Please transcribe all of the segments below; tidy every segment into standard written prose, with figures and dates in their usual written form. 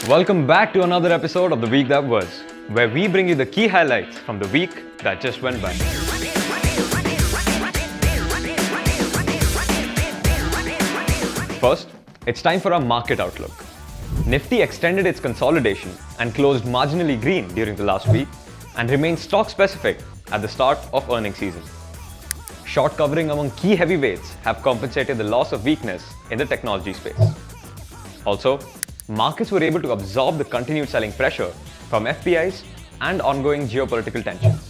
Welcome back to another episode of The Week That Was, where we bring you the key highlights from the week that just went by. First, it's time for our market outlook. Nifty extended its consolidation and closed marginally green during the last week and remains stock-specific at the start of earnings season. Short covering among key heavyweights have compensated the loss of weakness in the technology space. Also, markets were able to absorb the continued selling pressure from FPIs and ongoing geopolitical tensions.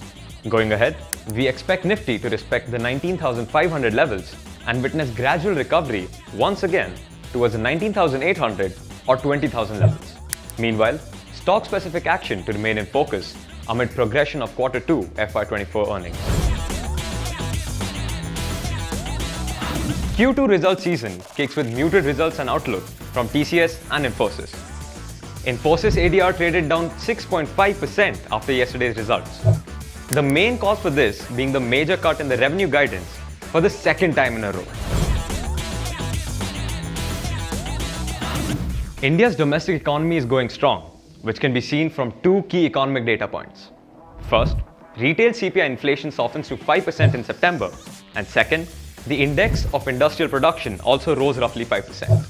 Going ahead, we expect Nifty to respect the 19,500 levels and witness gradual recovery once again towards the 19,800 or 20,000 levels. Meanwhile, stock-specific action to remain in focus amid progression of Q2 FY24 earnings. Q2 results season kicks with muted results and outlook from TCS and Infosys. Infosys ADR traded down 6.5% after yesterday's results. The main cause for this being the major cut in the revenue guidance for the second time in a row. India's domestic economy is going strong, which can be seen from two key economic data points. First, retail CPI inflation softens to 5% in September, and second, the index of industrial production also rose roughly 5%.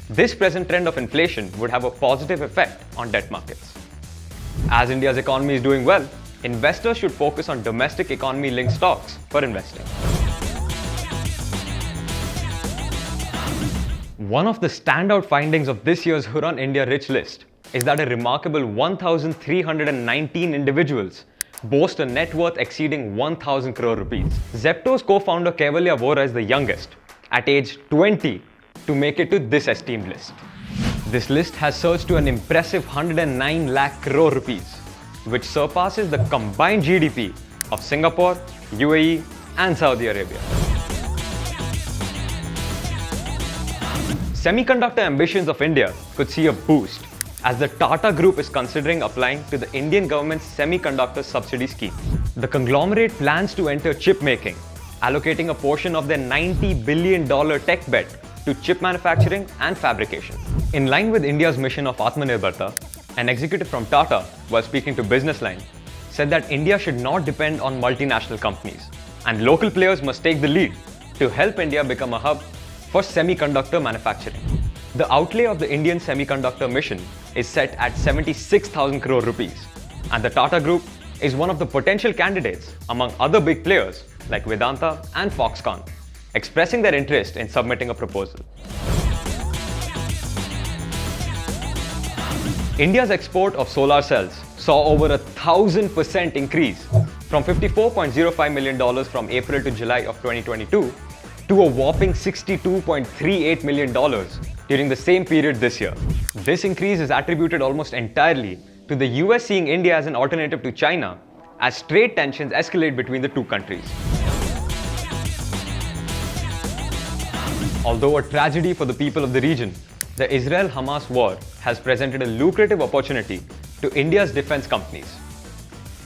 This present trend of inflation would have a positive effect on debt markets. As India's economy is doing well, investors should focus on domestic economy-linked stocks for investing. One of the standout findings of this year's Hurun India Rich List is that a remarkable 1,319 individuals boast a net worth exceeding 1,000 crore rupees. Zepto's co-founder Kaivalya Vohra is the youngest, at age 20, to make it to this esteemed list. This list has surged to an impressive 109 lakh crore rupees, which surpasses the combined GDP of Singapore, UAE, and Saudi Arabia. Semiconductor Ambitions of India could see a boost as the Tata Group is considering applying to the Indian government's semiconductor subsidy scheme. The conglomerate plans to enter chip making, allocating a portion of their $90 billion tech bet to chip manufacturing and fabrication. In line with India's mission of Atmanirbharta, an executive from Tata, while speaking to Business Line, said that India should not depend on multinational companies, and local players must take the lead to help India become a hub for semiconductor manufacturing. The outlay of the Indian semiconductor mission is set at 76,000 crore rupees, and the Tata Group is one of the potential candidates among other big players like Vedanta and Foxconn, expressing their interest in submitting a proposal. India's export of solar cells saw over 1,000% increase from $54.05 million from April to July of 2022 to a whopping $62.38 million during the same period this year. This increase is attributed almost entirely to the US seeing India as an alternative to China as trade tensions escalate between the two countries. Although a tragedy for the people of the region, the Israel-Hamas war has presented a lucrative opportunity to India's defense companies.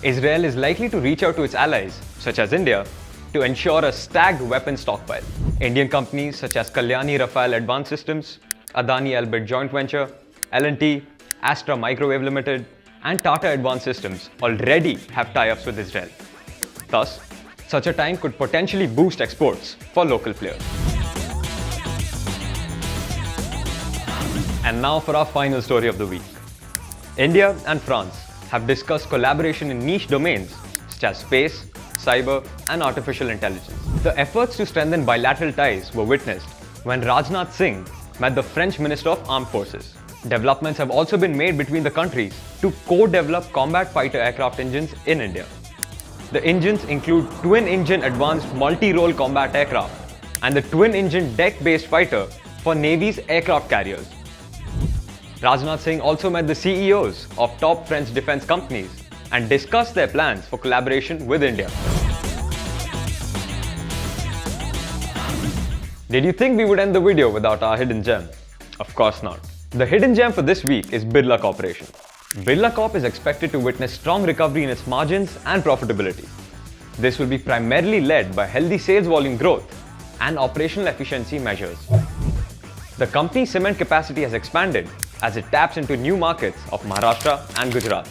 Israel is likely to reach out to its allies, such as India, to ensure a stacked weapon stockpile. Indian companies such as Kalyani Rafale Advanced Systems, Adani Albert Joint Venture, L&T, Astra Microwave Limited, and Tata Advanced Systems already have tie-ups with Israel. Thus, such a time could potentially boost exports for local players. And now for our final story of the week. India and France have discussed collaboration in niche domains such as space, cyber, and artificial intelligence. The efforts to strengthen bilateral ties were witnessed when Rajnath Singh met the French Minister of Armed Forces. Developments have also been made between the countries to co-develop combat fighter aircraft engines in India. The engines include twin-engine advanced multi-role combat aircraft and the twin-engine deck-based fighter for Navy's aircraft carriers. Rajnath Singh also met the CEOs of top French defense companies and discussed their plans for collaboration with India. Did you think we would end the video without our hidden gem? Of course not. The hidden gem for this week is Birla Corporation. Birla Corp is expected to witness strong recovery in its margins and profitability. This will be primarily led by healthy sales volume growth and operational efficiency measures. The company's cement capacity has expanded as it taps into new markets of Maharashtra and Gujarat.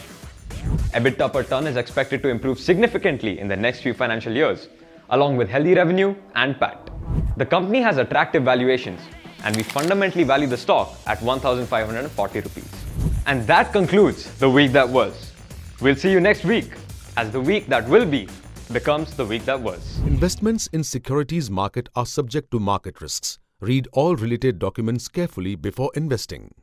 EBITDA per ton is expected to improve significantly in the next few financial years, along with healthy revenue and PAT. The company has attractive valuations, and we fundamentally value the stock at 1,540 rupees. And that concludes the week that was. We'll see you next week as the week that will be becomes the week that was. Investments in securities market are subject to market risks. Read all related documents carefully before investing.